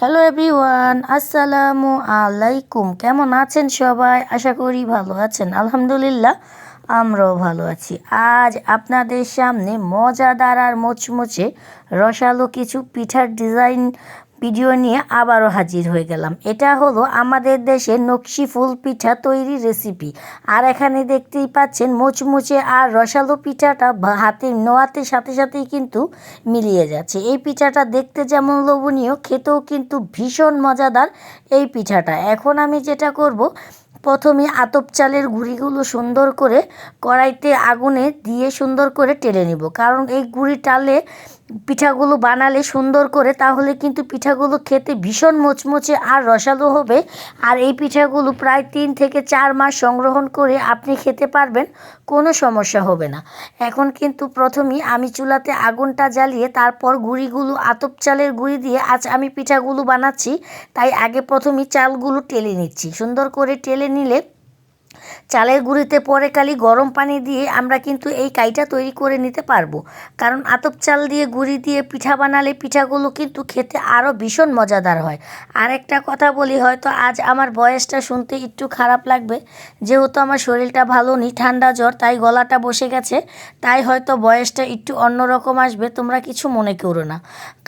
Hello everyone, আসসালামু আলাইকুম। কেমন আছেন সবাই? আশা করি ভালো আছেন। আলহামদুলিল্লাহ, আমরাও ভালো আছি। আজ আপনাদের সামনে মজাদার আর মুচমুচে রসালো কিছু পিঠার ডিজাইন ভিডিও নিয়ে আবারও হাজির হয়ে গেলাম। এটা হলো আমাদের দেশের নকশি ফুল পিঠা তৈরির রেসিপি। আর এখানে দেখতেই পাচ্ছেন মুচমুচে আর রসালো পিঠাটা হাতে নোয়াতে সাথে সাথেই কিন্তু মিলিয়ে যাচ্ছে। এই পিঠাটা দেখতে যেমন লোভনীয়, খেতেও কিন্তু ভীষণ মজাদার এই পিঠাটা। এখন আমি যেটা করব, প্রথমে আতপ চালের গুঁড়িগুলো সুন্দর করে কড়াইতে আগুনে দিয়ে সুন্দর করে টেলে নিব, কারণ এই গুঁড়ি টালে পিঠাগুলো বানালে সুন্দর করে, তাহলে কিন্তু পিঠাগুলো খেতে ভীষণ মুচমুচে আর রসালো হবে। আর এই পিঠাগুলো প্রায় 3 থেকে 4 মাস সংরক্ষণ করে আপনি খেতে পারবেন, কোনো সমস্যা হবে না। এখন কিন্তু প্রথমেই আমি চুলাতে আগুনটা জ্বালিয়ে তারপর গুঁড়িগুলো আতপ চালের গুঁড়ি দিয়ে আজ আমি পিঠাগুলো বানাচ্ছি, তাই আগে প্রথমেই চালগুলো টেলে নিচ্ছি। সুন্দর করে টেলে নিলে চালের গুঁড়িতে পরে খালি গরম পানি দিয়ে আমরা কিন্তু এই কাইটা তৈরি করে নিতে পারবো, কারণ আতপ চাল দিয়ে গুঁড়ি দিয়ে পিঠা বানালে পিঠাগুলো কিন্তু খেতে আরও ভীষণ মজাদার হয়। আর একটা কথা বলি, হয়তো আজ আমার ভয়েসটা শুনতে একটু খারাপ লাগবে, যেহেতু আমার শরীরটা ভালো নেই, ঠান্ডা জ্বর, তাই গলাটা বসে গেছে, তাই হয়তো ভয়েসটা একটু অন্যরকম আসবে। তোমরা কিছু মনে করো না,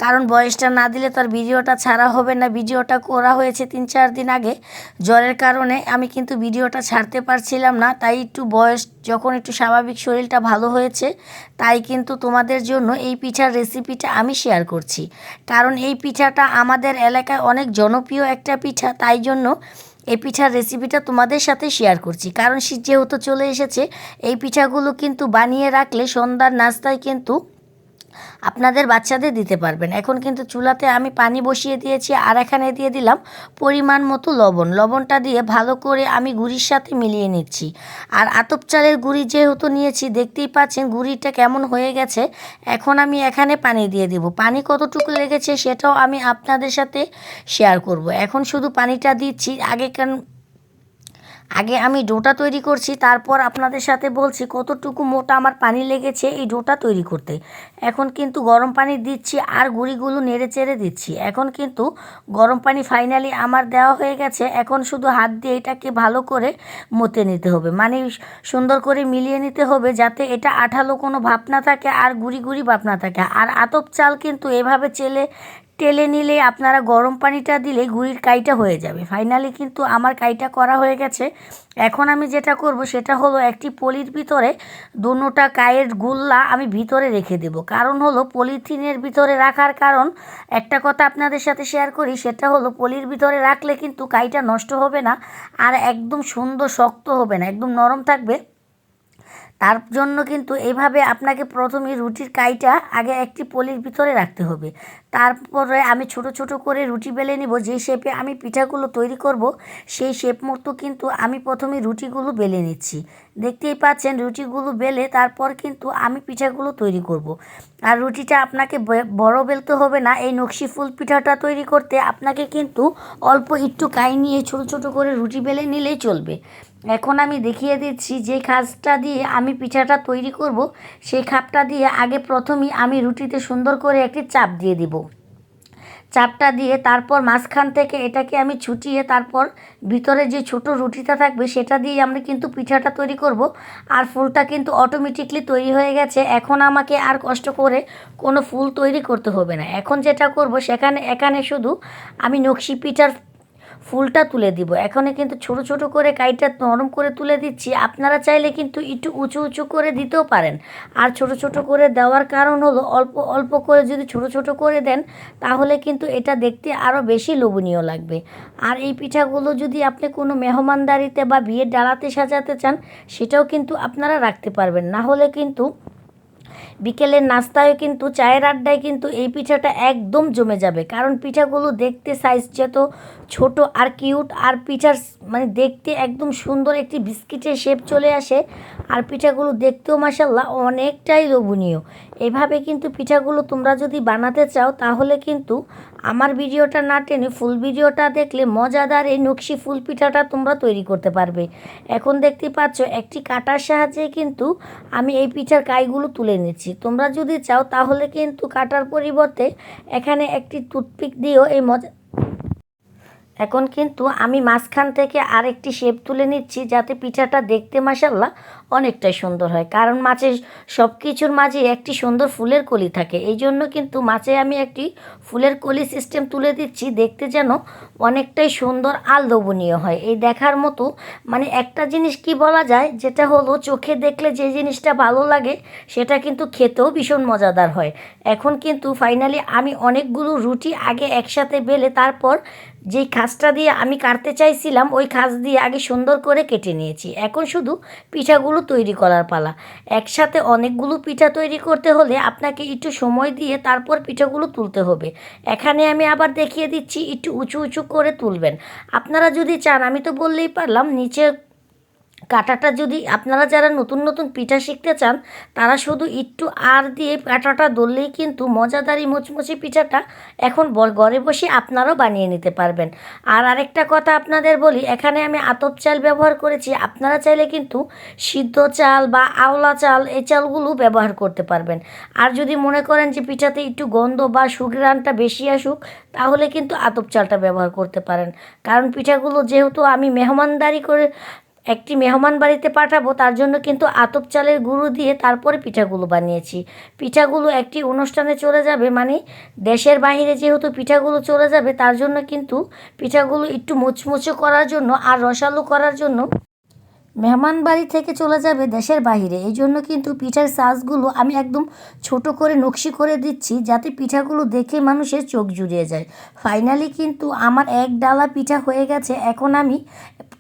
কারণ ভয়েসটা না দিলে তার ভিডিওটা ছাড়া হবে না। ভিডিওটা করা হয়েছে 3-4 দিন আগে, জ্বরের কারণে আমি কিন্তু ভিডিওটা ছাড়তে পারছিলাম না, তাই একটু বয়স যখন একটু স্বাভাবিক শরীরটা ভালো হয়েছে, তাই কিন্তু তোমাদের জন্য এই পিঠার রেসিপিটা আমি শেয়ার করছি। কারণ এই পিঠাটা আমাদের এলাকায় অনেক জনপ্রিয় একটা পিঠা, তাই জন্য এই পিঠার রেসিপিটা তোমাদের সাথে শেয়ার করছি। কারণ শীত যেহেতু চলে এসেছে, এই পিঠাগুলো কিন্তু বানিয়ে রাখলে সন্ধ্যার নাস্তায় কিন্তু আপনাদের বাচ্চাদের দিতে পারবেন। এখন কিন্তু চুলাতে আমি পানি বসিয়ে দিয়েছি, আর এখানে দিয়ে দিলাম পরিমাণ মতো লবণ। লবণটা দিয়ে ভালো করে আমি গুঁড়ির সাথে মিলিয়ে নিচ্ছি। আর আতপ চালের গুঁড়ি যেহেতু নিয়েছি, দেখতেই পাচ্ছেন গুঁড়িটা কেমন হয়ে গেছে। এখন আমি এখানে পানি দিয়ে দিব। পানি কতটুকু লেগেছে সেটাও আমি আপনাদের সাথে শেয়ার করব। এখন শুধু পানিটা দিচ্ছি, আগে আমি ডোটা তৈরি করছি, তারপর আপনাদের সাথে বলছি কতটুকু মোটা আমার পানি লেগেছে এই ডোটা তৈরি করতে। এখন কিন্তু গরম পানি দিচ্ছি আর গুঁড়িগুলো নেড়ে চেড়ে দিচ্ছি। এখন কিন্তু গরম পানি ফাইনালি আমার দেওয়া হয়ে গেছে। এখন শুধু হাত দিয়ে এটাকে ভালো করে মতে নিতে হবে, মানে সুন্দর করে মিলিয়ে নিতে হবে, যাতে এটা আঠালো কোনো ভাব না থাকে আর গুঁড়ি গুঁড়ি ভাব না থাকে। আর আতপ চাল কিন্তু এভাবে টেলে নিলে আপনারা গরম পানিটা দিলে গুঁড়ির কাইটা হয়ে যাবে। ফাইনালি কিন্তু আমার কাইটা করা হয়ে গেছে। এখন আমি যেটা করব সেটা হলো, একটি পলির ভিতরে দুটোটা কায়ের গুল্লা আমি ভিতরে রেখে দেব। কারণ হলো পলিথিনের ভিতরে রাখার কারণ, একটা কথা আপনাদের সাথে শেয়ার করি, সেটা হলো পলির ভিতরে রাখলে কিন্তু কাইটা নষ্ট হবে না, আর একদম সুন্দর শক্ত হবে না, একদম নরম থাকবে। তার জন্য কিন্তু এইভাবে আপনাকে প্রথমে রুটির কাইটা আগে একটি পলির ভিতরে রাখতে হবে। তারপরে আমি ছোট ছোট করে রুটি বেলে নিব। যে শেপে আমি পিঠাগুলো তৈরি করব সেই শেপ মতো কিন্তু আমি প্রথমে রুটিগুলো বেলে নিচ্ছি। দেখতেই পাচ্ছেন রুটিগুলো বেলে তারপর কিন্তু আমি পিঠাগুলো তৈরি করব। আর রুটিটা আপনাকে বড় বেলতে হবে না। এই নকশি ফুল পিঠাটা তৈরি করতে আপনাকে কিন্তু অল্প একটু কাই নিয়ে ছোট ছোট করে রুটি বেলে নিলেই চলবে। এখন আমি দেখিয়ে দিচ্ছি যে খাপটা দিয়ে আমি পিঠাটা তৈরি করব, সেই খাপটা দিয়ে আগে প্রথমেই আমি রুটিতে সুন্দর করে একটি চাপ দিয়ে দিব। চাপটা দিয়ে তারপর মাঝখান থেকে এটাকে আমি ছুটিয়ে তারপর ভিতরে যে ছোট রুটিটা থাকবে সেটা দিয়ে আমরা কিন্তু পিঠাটা তৈরি করব। আর ফুলটা কিন্তু অটোমেটিকলি তৈরি হয়ে গেছে। এখন আমাকে আর কষ্ট করে কোনো ফুল তৈরি করতে হবে না। এখন যেটা করব এখানে শুধু আমি নকশি পিঠার ফুলটা তুলে দিব। এখানে কিন্তু ছোট ছোট করে কাইটা নরম করে তুলে দিচ্ছি। আপনারা চাইলে কিন্তু একটু উঁচু উঁচু করে দিতেও পারেন। আর ছোট ছোট করে দেওয়ার কারণ হলো, অল্প অল্প করে যদি ছোট ছোট করে দেন তাহলে কিন্তু এটা দেখতে আরও বেশি লোভনীয় লাগবে। আর এই পিঠাগুলো যদি আপনি কোনো মেহমানদারিতে বা বিয়ের ডালাতে সাজাতে চান, সেটাও কিন্তু আপনারা রাখতে পারবেন। না হলে কিন্তু বিকেলের নাস্তায় কিন্তু চায়ের আড্ডায় কিন্তু এই পিঠাটা একদম জমে যাবে। কারণ পিঠাগুলো দেখতে সাইজ যত ছোট আর কিউট, আর পিঠার মানে দেখতে একদম সুন্দর একটি বিস্কিটের শেপ চলে আসে। আর পিঠাগুলো দেখতেও মাশাআল্লাহ অনেকটাই লোভনীয়। এভাবে কিন্তু পিঠাগুলো তোমরা যদি বানাতে চাও তাহলে কিন্তু আমার ভিডিওটা না টেনে ফুল ভিডিওটা দেখলে মজাদার এই নকশি ফুল পিঠাটা তোমরা তৈরি করতে পারবে। এখন দেখতে পাচ্ছ একটি কাটার সাহায্যে কিন্তু আমি এই পিঠার কাইগুলো তুলে নিচ্ছি। তোমরা যদি চাও তাহলে কিন্তু কাটার পরিবর্তে এখানে একটি টুথপিক দিয়েও এই এখন কিন্তু আমি মাঝখান থেকে আরেকটি শেপ তুলে নিচ্ছি, যাতে পিঠাটা দেখতে মাশাআল্লাহ অনেকটাই সুন্দর হয়। কারণ মাছের সব কিছুর মাঝে একটি সুন্দর ফুলের কলি থাকে, এই জন্য কিন্তু মাছে আমি একটি ফুলের কলি সিস্টেম তুলে দিচ্ছি, দেখতে যেন অনেকটাই সুন্দর আর লোভনীয় হয়। এই দেখার মতো মানে একটা জিনিস কি বলা যায়, যেটা হলো চোখে দেখলে যে জিনিসটা ভালো লাগে সেটা কিন্তু খেতেও ভীষণ মজাদার হয়। এখন কিন্তু ফাইনালি আমি অনেকগুলো রুটি আগে একসাথে বেলে তারপর যেই খাঁজটা দিয়ে আমি কাটতে চাইছিলাম ওই খাঁজ দিয়ে আগে সুন্দর করে কেটে নিয়েছি। এখন শুধু পিঠাগুলো তৈরি করার পালা। একসাথে অনেকগুলো পিঠা তৈরি করতে হলে আপনাকে একটু সময় দিয়ে তারপর পিঠাগুলো তুলতে হবে। এখানে আমি আবার দেখিয়ে দিচ্ছি, একটু উঁচু উঁচু করে তুলবেন। আপনারা যদি চান, আমি তো বললেই পারলাম, নিচে কাঁটাটা যদি আপনারা যারা নতুন নতুন পিঠা শিখতে চান তারা শুধু একটু আর দিয়ে কাঁটাটা ধরলেই কিন্তু মজাদারি মুচমুচে পিঠাটা এখন ঘরে বসে আপনারাও বানিয়ে নিতে পারবেন। আর আরেকটা কথা আপনাদের বলি, এখানে আমি আতপ চাল ব্যবহার করেছি, আপনারা চাইলে কিন্তু সিদ্ধ চাল বা আওলা চাল এই চালগুলো ব্যবহার করতে পারবেন। আর যদি মনে করেন যে পিঠাতে একটু গন্ধ বা সুঘ্রাণটা বেশি আসুক, তাহলে কিন্তু আতপ চালটা ব্যবহার করতে পারেন। কারণ পিঠাগুলো যেহেতু আমি মেহমানদারি করে একটি মেহমান বাড়িতে পাঠাবো, তার জন্য কিন্তু আতপ চালের গুঁড়ো দিয়ে তারপরে পিঠাগুলো বানিয়েছি। পিঠাগুলো একটি অনুষ্ঠানে চলে যাবে, মানে দেশের বাইরে যেহেতু পিঠাগুলো চলে যাবে, তার জন্য কিন্তু পিঠাগুলো একটু মুচমুচে করার জন্য আর রসালো করার জন্য মেহমান বাড়ি থেকে চলে যাবে দেশের বাইরে, এই জন্য কিন্তু পিঠার সাইজগুলো আমি একদম ছোট করে নকশি করে দিচ্ছি, যাতে পিঠাগুলো দেখে মানুষের চোখ জুড়িয়ে যায়। ফাইনালি কিন্তু আমার এক ডালা পিঠা হয়ে গেছে। এখন আমি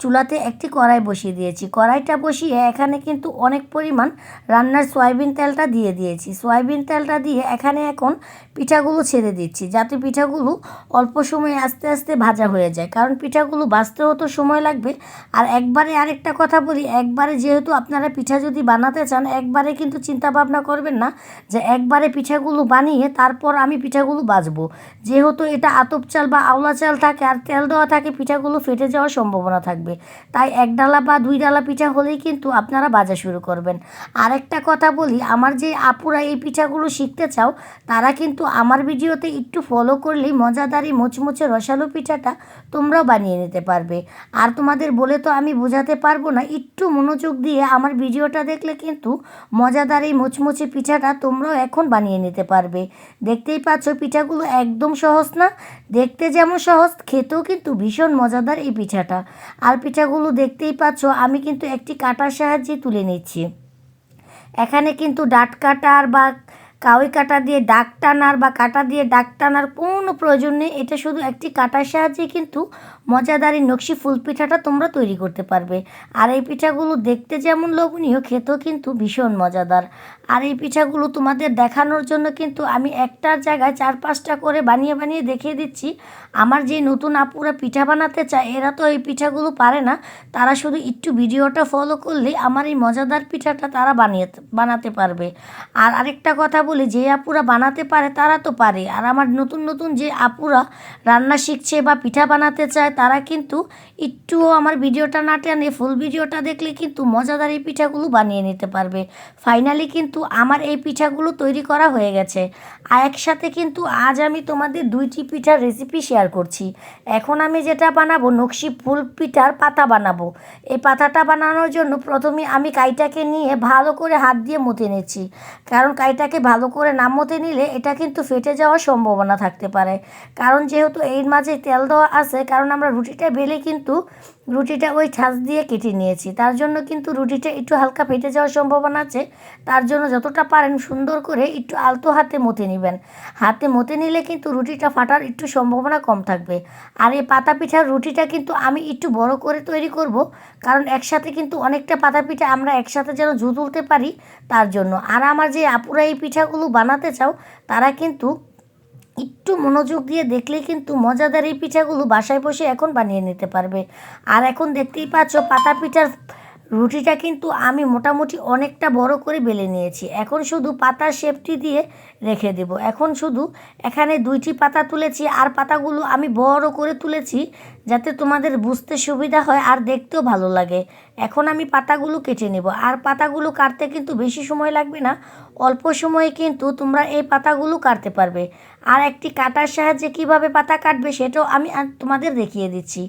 চুলাতে একটি কড়াই বসিয়ে দিয়েছি। কড়াইটা বসিয়ে এখানে কিন্তু অনেক পরিমাণ রান্নার সয়াবিন তেলটা দিয়ে দিয়েছি। সয়াবিন তেলটা দিয়ে এখানে এখন পিঠাগুলো ছেড়ে দিচ্ছি, যাতে পিঠাগুলো অল্প সময়ে আস্তে আস্তে ভাজা হয়ে যায়, কারণ পিঠাগুলো ভাজতেও তো সময় লাগবে। আর একবারে আরেকটা কথা বলি, একবারে যেহেতু আপনারা পিঠা যদি বানাতে চান, একবারে কিন্তু চিন্তা ভাবনা করবেন না যে একবারে পিঠাগুলো বানিয়ে তারপর আমি পিঠাগুলো ভাজবো। যেহেতু এটা আতপ চাল বা আওলা চাল থাকে আর তেল দেওয়া থাকে, পিঠাগুলো ফেটে যাওয়ার সম্ভাবনা থাকবে। তাই এক ডালা বা দুই ডালা পিঠা হলেই কিন্তু আপনারা ভাজা শুরু করবেন। আরেকটা কথা বলি, আমার যে আপুরা এই পিঠাগুলো শিখতে চাও, তারা কিন্তু আমার ভিডিওতে একটু ফলো করলেই মজাদারি মুচমুচে রসালো পিঠাটা তোমরাও বানিয়ে নিতে পারবে। আর তোমাদের বলে তো আমি বোঝাতে পারবো না, একটু মনোযোগ দিয়ে আমার ভিডিওটা দেখলে কিন্তু মজাদার এই মুচমুচে পিঠাটা তোমরাও এখন বানিয়ে নিতে পারবে। দেখতেই পাচ্ছ পিঠাগুলো একদম সহজ না, দেখতে যেমন সহজ, খেতেও কিন্তু ভীষণ মজাদার এই পিঠাটা। আর পিঠাগুলো দেখতেই পাচ্ছ আমি কিন্তু একটি কাঁটার সাহায্যে তুলে নিচ্ছি। এখানে কিন্তু ডাট কাটার বা কাউই কাটা দিয়ে দাগ টানার বা কাটা দিয়ে দাগ টানার কোনো প্রয়োজন নেই। এটা শুধু একটি কাটার সাহায্যে কিন্তু মজাদার এই নকশি ফুল পিঠাটা তোমরা তৈরি করতে পারবে। আর এই পিঠাগুলো দেখতে যেমন লোভনীয়, খেতেও কিন্তু ভীষণ মজাদার। আর এই পিঠাগুলো তোমাদের দেখানোর জন্য কিন্তু আমি একটার জায়গায় 4-5টা করে বানিয়ে বানিয়ে দেখিয়ে দিচ্ছি। আমার যে নতুন আপুরা পিঠা বানাতে চায়, এরা তো এই পিঠাগুলো পারে না, তারা শুধু একটু ভিডিওটা ফলো করলেই আমার এই মজাদার পিঠাটা তারা বানাতে পারবে। আর আরেকটা কথা বলি, যে আপুরা বানাতে পারে তারা তো পারে, আর আমার নতুন নতুন যে আপুরা রান্না শিখছে বা পিঠা বানাতে চায়, তারা কিন্তু একটুও আমার ভিডিওটা না টেনে ফুল ভিডিওটা দেখলে কিন্তু মজাদার এই পিঠাগুলো বানিয়ে নিতে পারবে। ফাইনালি কিন্তু আমার এই পিঠাগুলো তৈরি করা হয়ে গেছে। আর একসাথে কিন্তু আজ আমি তোমাদের 2টি পিঠার রেসিপি শেয়ার করছি। এখন আমি যেটা বানাবো, নকশি ফুল পিঠার পাতা বানাবো। এই পাতাটা বানানোর জন্য প্রথমে আমি কাইটাকে নিয়ে ভালো করে হাত দিয়ে মথে নিচ্ছি, কারণ কাইটাকে ভালো করে না মথে নিলে এটা কিন্তু ফেটে যাওয়ার সম্ভাবনা থাকতে পারে। কারণ যেহেতু এর মাঝে তেল দেওয়া আছে, কারণ আমরা রুটিটা বেলে কিন্তু রুটিটা ওই ছাঁচ দিয়ে কেটে নিয়েছি, তার জন্য কিন্তু রুটিটা একটু হালকা ফেটে যাওয়ার সম্ভাবনা আছে। তার জন্য যতটা পারেন সুন্দর করে একটু আলতো হাতে মথে নেবেন। হাতে মথে নিলে কিন্তু রুটিটা ফাটার একটু সম্ভাবনা কম থাকবে। আর এই পাতা পিঠার রুটিটা কিন্তু আমি একটু বড় করে তৈরি করব, কারণ একসাথে কিন্তু অনেকটা পাতা পিঠা আমরা একসাথে যেন জু তুলতে পারি, তার জন্য। আর আমার যে আপুরা এই পিঠাগুলো বানাতে চাও, তারা কিন্তু একটু মনোযোগ দিয়ে দেখলেই কিন্তু মজাদার এই পিঠাগুলো বাসায় বসে এখন বানিয়ে নিতে পারবে। আর এখন দেখতেই পাচ্ছ পাতা পিঠার রুটিটা কিন্তু আমি মোটামুটি অনেকটা বড় করে বেলে নিয়েছি। এখন শুধু পাতার শেপটি দিয়ে রেখে দেব। এখন শুধু এখানে 2টি পাতা তুলেছি, আর পাতাগুলো আমি বড় করে তুলেছি যাতে তোমাদের বুঝতে সুবিধা হয় আর দেখতেও ভালো লাগে। এখন আমি পাতাগুলো কেটে নেব, আর পাতাগুলো কাটতে কিন্তু বেশি সময় লাগবে না, অল্প সময়ে কিন্তু তোমরা এই পাতাগুলো কাটতে পারবে। আর একটি কাটার সাহায্যে কিভাবে পাতা কাটবে সেটাও আমি তোমাদের দেখিয়ে দিচ্ছি।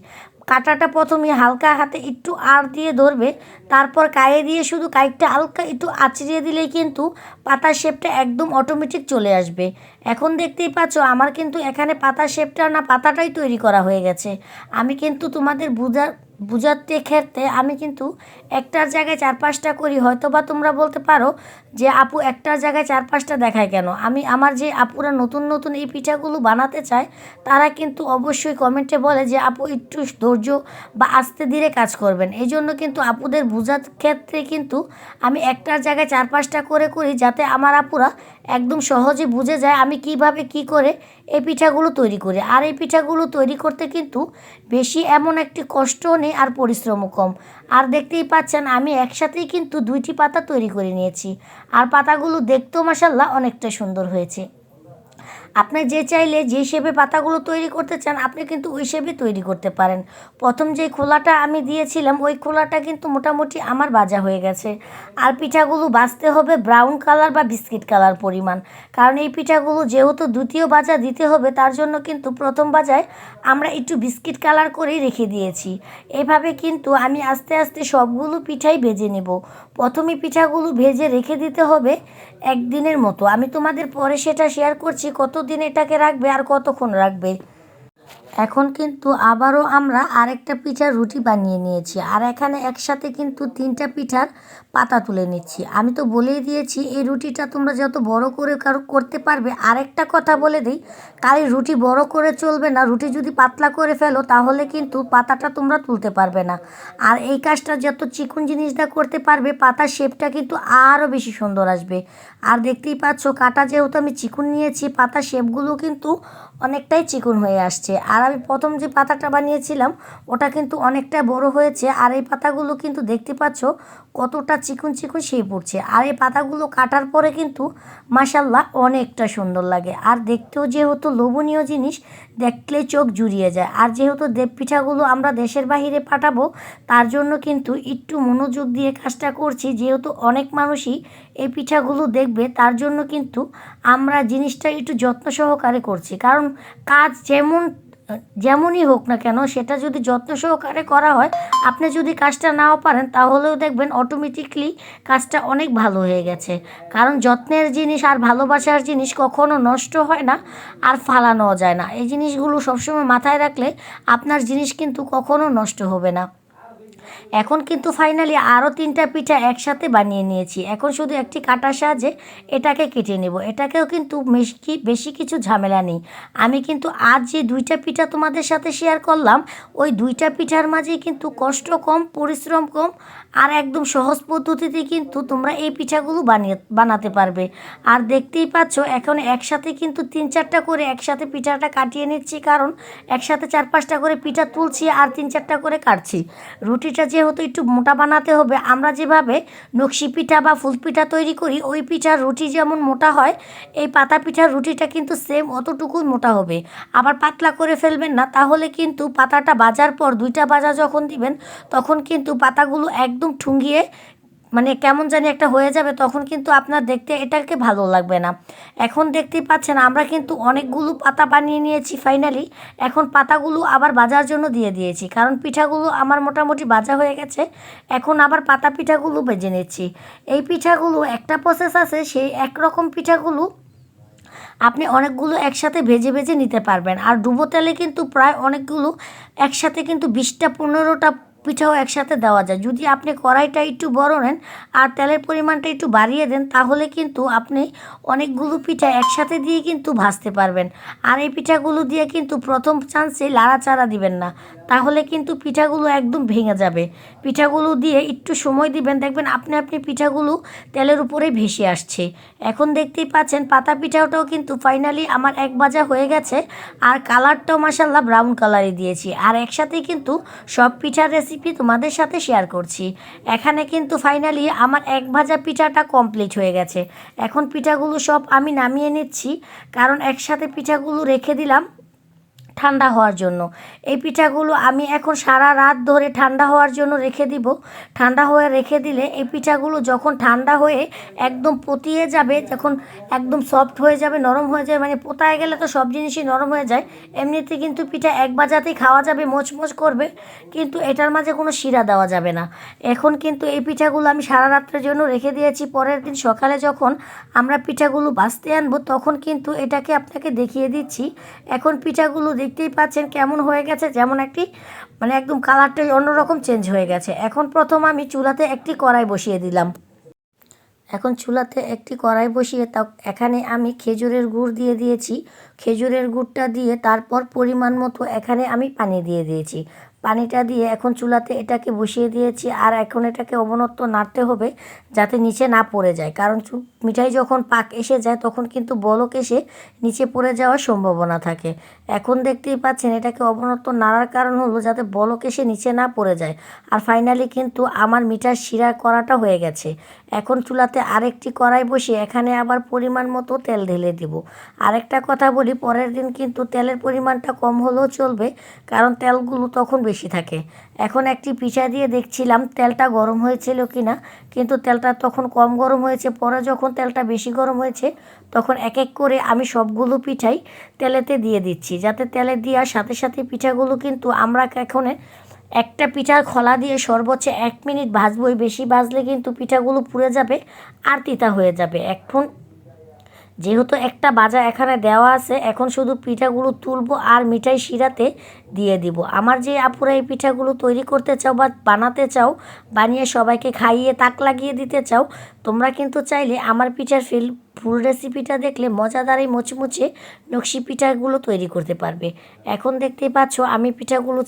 কাঁটাটা প্রথমে হালকা হাতে একটু আড় দিয়ে ধরবে, তারপর কায়ে দিয়ে শুধু কাইকটা হালকা একটু আঁচড়িয়ে দিলেই কিন্তু পাতার শেপটা একদম অটোমেটিক চলে আসবে। এখন দেখতেই পাচ্ছ আমার কিন্তু এখানে পাতার শেপটা না পাতাটাই তৈরি করা হয়ে গেছে। আমি কিন্তু তোমাদের বুঝাতে ক্ষেত্রে আমি কিন্তু একটার জায়গায় 4-5টা করি। হয়তো বা তোমরা বলতে পারো যে আপু একটার জায়গায় 4-5টা দেখায় কেন। আমি আমার যে আপুরা নতুন নতুন এই পিঠাগুলো বানাতে চায় তারা কিন্তু অবশ্যই কমেন্টে বলে যে আপু একটু ধৈর্য বা আস্তে ধীরে কাজ করবেন। এই জন্য কিন্তু আপুদের বোঝার ক্ষেত্রে কিন্তু আমি একটার জায়গায় 4-5টা করে করি, যাতে আমার আপুরা একদম সহজে বুঝে যায় আমি কিভাবে কি করে এই পিঠাগুলো তৈরি করি। আর এই পিঠাগুলো তৈরি করতে কিন্তু বেশি এমন একটি কষ্টও নেই আর পরিশ্রমও কম। আর দেখতেই পাচ্ছেন আমি একসাথেই কিন্তু 2টি পাতা তৈরি করে নিয়েছি, আর পাতাগুলো দেখতেও মাশাআল্লাহ অনেকটা সুন্দর হয়েছে। আপনি যে চাইলে যে শেপে পাতাগুলো তৈরি করতে চান আপনি কিন্তু ওই শেপে তৈরি করতে পারেন। প্রথম যে খোলাটা আমি দিয়েছিলাম ওই খোলাটা কিন্তু মোটামুটি আমার ভাজা হয়ে গেছে। আর পিঠাগুলো ভাজতে হবে ব্রাউন কালার বা বিস্কিট কালার পরিমাণ, কারণ এই পিঠাগুলো যেহেতু দ্বিতীয় ভাজা দিতে হবে তার জন্য কিন্তু প্রথম ভাজায় আমরা একটু বিস্কিট কালার করেই রেখে দিয়েছি। এভাবে কিন্তু আমি আস্তে আস্তে সবগুলো পিঠাই ভেজে নেব। প্রথমে পিঠাগুলো ভেজে রেখে দিতে হবে একদিনের মতো। আমি তোমাদের পরে সেটা শেয়ার করছি কতদিন এটাকে রাখবে আর কতক্ষণ রাখবে। এখন কিন্তু আবারও আমরা আরেকটা পিঠার রুটি বানিয়ে নিয়েছি, আর এখানে একসাথে কিন্তু 3টা পিঠার পাতা তুলে নিচ্ছি। আমি তো বলেই দিয়েছি এই রুটিটা তোমরা যত বড় করে করতে পারবে। আরেকটা কথা বলে দিই, কালি রুটি বড় করে চলবে না, রুটি যদি পাতলা করে ফেলো তাহলে কিন্তু পাতাটা তোমরা তুলতে পারবে না। আর এই কাজটা যত চিকন জিনিসটা করতে পারবে পাতার শেপটা কিন্তু আরও বেশি সুন্দর আসবে। আর দেখতেই পাচ্ছ কাটা যেহেতু আমি চিকন নিয়েছি পাতার শেপগুলো কিন্তু অনেকটাই চিকন হয়ে আসছে। আর আমি প্রথম যে পাতাটা বানিয়েছিলাম ওটা কিন্তু অনেকটা বড় হয়েছে, আর এই পাতাগুলো কিন্তু দেখতে পাচ্ছ কতটা চিকন চিকন শেপ উঠছে। আর এই পাতাগুলো কাটার পরে কিন্তু মাশাআল্লাহ অনেকটা সুন্দর লাগে, আর দেখতেও যেহেতু লোভনীয় জিনিস দেখলে চোখ জুড়িয়ে যায়। আর যেহেতু দেব পিঠাগুলো আমরা দেশের বাহিরে পাঠাবো তার জন্য কিন্তু একটু মনোযোগ দিয়ে কাজটা করছি, যেহেতু অনেক মানুষই এই পিঠাগুলো দেখবে তার জন্য কিন্তু আমরা জিনিসটা একটু যত্ন সহকারে করছি। কারণ কাজ যেমনই হোক না কেন সেটা যদি যত্ন সহকারে করা হয়, আপনি যদি কাজটা নাও পারেন তাহলেও দেখবেন অটোমেটিকলি কাজটা অনেক ভালো হয়ে গেছে। কারণ যত্নের জিনিস আর ভালোবাসার জিনিস কখনো নষ্ট হয় না আর ফালানোও যায় না। এই জিনিসগুলো সবসময় মাথায় রাখলে আপনার জিনিস কিন্তু কখনো নষ্ট হবে না। এখন কিন্তু ফাইনালি আরও 3টা পিঠা একসাথে বানিয়ে নিয়েছি। এখন শুধু একটি কাঁটার সাহায্যে এটাকে কেটে নেব। এটাকেও কিন্তু বেশি কিছু ঝামেলা নেই। আমি কিন্তু আজ যে 2টা পিঠা তোমাদের সাথে শেয়ার করলাম ওই 2টা পিঠার মাঝেই কিন্তু কষ্ট কম, পরিশ্রম কম, আর একদম সহজ পদ্ধতিতে কিন্তু তোমরা এই পিঠাগুলো বানাতে পারবে। আর দেখতেই পাচ্ছ এখন একসাথে কিন্তু 3-4টা করে একসাথে পিঠাটা কাটিয়ে নিচ্ছি, কারণ একসাথে 4-5টা করে পিঠা তুলছি আর 3-4টা করে কাটছি। রুটিটা যেহেতু একটু মোটা বানাতে হবে, আমরা যেভাবে নকশি পিঠা বা ফুল পিঠা তৈরি করি ওই পিঠার রুটি যেমন মোটা হয় এই পাতা পিঠার রুটিটা কিন্তু সেম অতটুকুই মোটা হবে। আবার পাতলা করে ফেলবেন না, তাহলে কিন্তু পাতাটা ভাজার পর 2টা ভাজা যখন দিবেন তখন কিন্তু পাতাগুলো একদম ঠুঙ্গিয়ে মানে কেমন জানি একটা হয়ে যাবে, তখন কিন্তু আপনার দেখতে এটাকে ভালো লাগবে না। এখন দেখতেই পাচ্ছেন আমরা কিন্তু অনেকগুলো পাতা বানিয়ে নিয়েছি ফাইনালি। এখন পাতাগুলো আবার ভাজার জন্য দিয়ে দিয়েছি, কারণ পিঠাগুলো আমার মোটামুটি ভাজা হয়ে গেছে। এখন আবার পাতা পিঠাগুলো ভেজে নিচ্ছি। এই পিঠাগুলো একটা প্রসেস আছে, সেই একরকম পিঠাগুলো আপনি অনেকগুলো একসাথে ভেজে ভেজে নিতে পারবেন। আর ডুবো তেলে কিন্তু প্রায় অনেকগুলো একসাথে কিন্তু 20টা-15টা পিঠাও একসাথে দেওয়া যায়। যদি আপনি কড়াইটা একটু বড় নেন আর তেলের পরিমাণটা একটু বাড়িয়ে দেন তাহলে কিন্তু আপনি অনেকগুলো পিঠা একসাথে দিয়ে কিন্তু ভাজতে পারবেন। আর এই পিঠাগুলো দিয়ে কিন্তু প্রথম চান্সে লাড়াচাড়া দিবেন না, তাহলে কিন্তু পিঠাগুলো একদম ভেঙে যাবে। পিঠাগুলো দিয়ে একটু সময় দিবেন, দেখবেন আপনি পিঠাগুলো তেলের উপরে ভেসে আসছে। এখন দেখতেই পাচ্ছেন পাতা পিঠাটাও কিন্তু ফাইনালি আমার এক ভাজা হয়ে গেছে, আর কালারটাও মাশাআল্লাহ ব্রাউন কালারই দিয়েছি। আর একসাথেই কিন্তু সব পিঠার রেসিপি রেসিপি তোমাদের সাথে শেয়ার করছি। এখানে কিন্তু ফাইনালি আমার এক ভাজা পিঠাটা কমপ্লিট হয়ে গেছে। এখন পিঠাগুলো সব আমি নামিয়ে নিচ্ছি, কারণ একসাথে পিঠাগুলো রেখে দিলাম ঠান্ডা হওয়ার জন্য। এই পিঠাগুলো আমি এখন সারা রাত ধরে ঠান্ডা হওয়ার জন্য রেখে দিব। ঠান্ডা হয়ে রেখে দিলে এই পিঠাগুলো যখন ঠান্ডা হয়ে একদম পতিয়ে যাবে, যখন একদম সফট হয়ে যাবে, নরম হয়ে যাবে, মানে পোতায় গেলে তো সব জিনিসই নরম হয়ে যায়, এমনিতে কিন্তু পিঠা এক বাজাতেই খাওয়া যাবে, মোচমোচ করবে, কিন্তু এটার মাঝে কোনো শিরা দেওয়া যাবে না। এখন কিন্তু এই পিঠাগুলো আমি সারা রাত্রের জন্য রেখে দিয়েছি। পরের দিন সকালে যখন আমরা পিঠাগুলো ভাজতে আনবো তখন কিন্তু এটাকে আপনাকে দেখিয়ে দিচ্ছি। এখন পিঠাগুলো দেখতেই পাচ্ছেন কেমন হয়ে গেছে, যেমন একটি মানে একদম কালারটাই অন্যরকম চেঞ্জ হয়ে গেছে। এখন প্রথম আমি চুলাতে একটি কড়াই বসিয়ে দিলাম। এখন চুলাতে একটি কড়াই বসিয়ে এখানে আমি খেজুরের গুড় দিয়ে দিয়েছি। খেজুরের গুড়টা দিয়ে তারপর পরিমাণ মতো এখানে আমি পানি দিয়ে দিয়েছি। পানিটা দিয়ে এখন চুলাতে এটাকে বসিয়ে দিয়েছি, আর এখন এটাকে অবনত নাড়তে হবে যাতে নিচে না পড়ে যায়, কারণ মিঠাই যখন পাক এসে যায় তখন কিন্তু বলক এসে নিচে পড়ে যাওয়ার সম্ভাবনা থাকে। এখন দেখতেই পাচ্ছেন এটাকে অবনত নাড়ার কারণ হলো যাতে বলক এসে নিচে না পড়ে যায়। আর ফাইনালি কিন্তু আমার মিঠার শিরা করাটা হয়ে গেছে। এখন চুলাতে আরেকটি কড়াই বসিয়ে এখানে আবার পরিমাণ মতো তেল ঢেলে দিব। আরেকটা কথা বলি, পরের দিন কিন্তু তেলের পরিমাণটা কম হলেও চলবে, কারণ তেলগুলো তখন বেশি থাকে। এখন একটি পিঠা দিয়ে দেখছিলাম তেলটা গরম হয়েছিল কিনা, কিন্তু তেলটা তখন কম গরম হয়েছে। পরে যখন তেলটা বেশি গরম হয়েছে তখন এক এক করে আমি সবগুলো পিঠাই তেলেতে দিয়ে দিচ্ছি, যাতে তেলে দেওয়ার সাথে সাথে পিঠাগুলো কিন্তু আমরা এখন একটা পিঠার খোলা দিয়ে সর্বোচ্চ 1 মিনিট ভাজবই। বেশি ভাজলে কিন্তু পিঠাগুলো পুড়ে যাবে আর তিতা হয়ে যাবে। এখন যেহেতু একটা বাজা এখানে দেওয়া আছে, এখন শুধু পিঠাগুলো তুলবো আর মিঠাই শিরাতে দিয়ে দিব। আমার যে আপুরা এই পিঠাগুলো তৈরি করতে চাও বা বানাতে চাও, বানিয়ে সবাইকে খাইয়ে তাক লাগিয়ে দিতে চাও, তোমরা কিন্তু চাইলে আমার পিঠার ফুল রেসিপিটা দেখলে মজাদার এই মুচমুচে নকশি পিঠাগুলো তৈরি করতে পারবে। এখন দেখতেই পাচ্ছ আমি পিঠাগুলো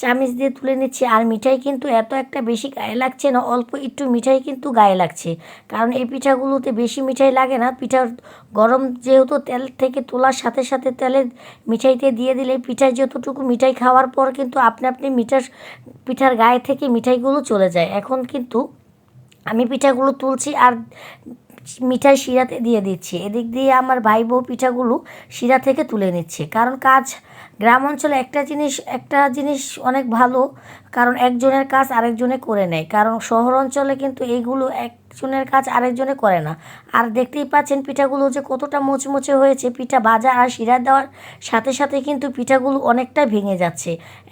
চামিচ দিয়ে তুলে নিচ্ছি, আর মিঠাই কিন্তু এত একটা বেশি গায়ে লাগছে না, অল্প একটু মিঠাই কিন্তু গায়ে লাগছে, কারণ এই পিঠাগুলোতে বেশি মিঠাই লাগে না। পিঠার গরম যেহেতু তেল থেকে তোলার সাথে সাথে তেলের মিঠাইতে দিয়ে দিলে পিঠায় যতটুকু মিঠাই খাওয়ার পর কিন্তু আপনি আপনি পিঠার গায়ে থেকে মিঠাইগুলো চলে যায়। এখন কিন্তু আমি পিঠাগুলো তুলছি আর মিঠাই শিরাতে দিয়ে দিচ্ছি। এদিক দিয়ে আমার ভাই বউ পিঠাগুলো শিরা থেকে তুলে নিচ্ছে, কারণ গ্রাম অঞ্চলে একটা জিনিস অনেক ভালো, কারণ একজনের কাজ আরেকজনে করে নেয়, কারণ শহর অঞ্চলে কিন্তু এইগুলো একজনের কাজ আরেকজনে করে না। আর দেখতেই পাচ্ছেন পিঠাগুলো যে কতটা মুচমুচে হয়েছে, পিঠা ভাজা আর শিরা দেওয়ার সাথে সাথে কিন্তু পিঠাগুলো অনেকটা ভেঙে যাচ্ছে।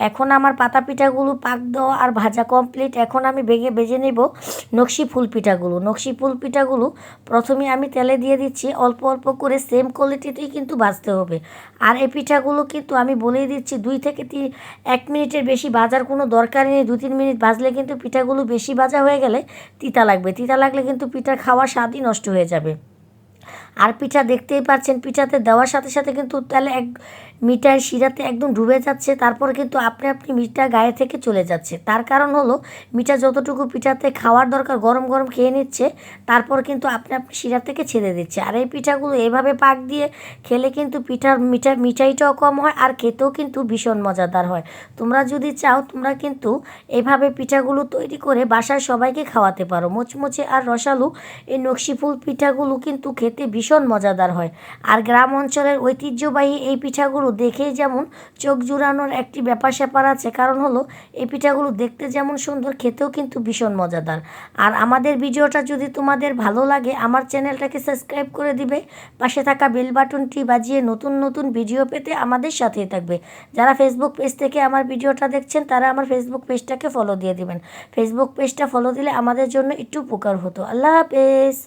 এখন আমার পাতা পিঠাগুলো পাক দেওয়া আর ভাজা কমপ্লিট। এখন আমি বেজে নেব নকশি ফুল পিঠাগুলো। নকশি ফুল পিঠাগুলো প্রথমে আমি তেলে দিয়ে দিচ্ছি, অল্প অল্প করে সেম কোয়ালিটিতেই কিন্তু ভাজতে হবে। আর এই পিঠাগুলো কিন্তু আমি বলেই দিচ্ছি 2 থেকে 1 মিনিটের বেশি ভাজার কোনো দরকারই নেই। 2-3 মিনিট ভাজলে কিন্তু পিঠাগুলো বেশি ভাজা হয়ে গেলে তিতা লাগবে কিন্তু পিঠার খাওয়ার স্বাদই নষ্ট হয়ে যাবে। আর পিঠা দেখতেই পাচ্ছেন পিঠাতে দেওয়ার সাথে সাথে কিন্তু তাহলে মিঠার শিরাতে একদম ডুবে যাচ্ছে, তারপর কিন্তু আপনি মিঠা গায়ে থেকে চলে যাচ্ছে। তার কারণ হলো মিঠা যতটুকু পিঠাতে খাওয়ার দরকার গরম গরম খেয়ে নিচ্ছে, তারপর কিন্তু আপনি শিরা থেকে ছেড়ে দিচ্ছে। আর এই পিঠাগুলো এভাবে পাক দিয়ে খেলে কিন্তু মিঠাইটাও কম হয় আর খেতেও কিন্তু ভীষণ মজাদার হয়। তোমরা যদি চাও তোমরা কিন্তু এভাবে পিঠাগুলো তৈরি করে বাসায় সবাইকে খাওয়াতে পারো। মুচমুচে আর রসালো এই নকশি ফুল পিঠাগুলো কিন্তু খেতে ভীষণ মজাদার হয়। আর গ্রাম অঞ্চলের ঐতিহ্যবাহী এই পিঠাগুলো দেখেই যেমন চোখ জুড়ানোর একটি ব্যাপার স্যাপার আছে, কারণ হলো এই পিঠাগুলো দেখতে যেমন সুন্দর, খেতেও কিন্তু ভীষণ মজাদার। আর আমাদের ভিডিওটা যদি তোমাদের ভালো লাগে আমার চ্যানেলটাকে সাবস্ক্রাইব করে দিবে, পাশে থাকা বেল বাটনটি বাজিয়ে নতুন নতুন ভিডিও পেতে আমাদের সাথেই থাকবে। যারা ফেসবুক পেজ থেকে আমার ভিডিওটা দেখছেন তারা আমার ফেসবুক পেজটাকে ফলো দিয়ে দিবেন। ফেসবুক পেজটা ফলো দিলে আমাদের জন্য একটু উপকার হতো। আল্লাহ হাফেজ।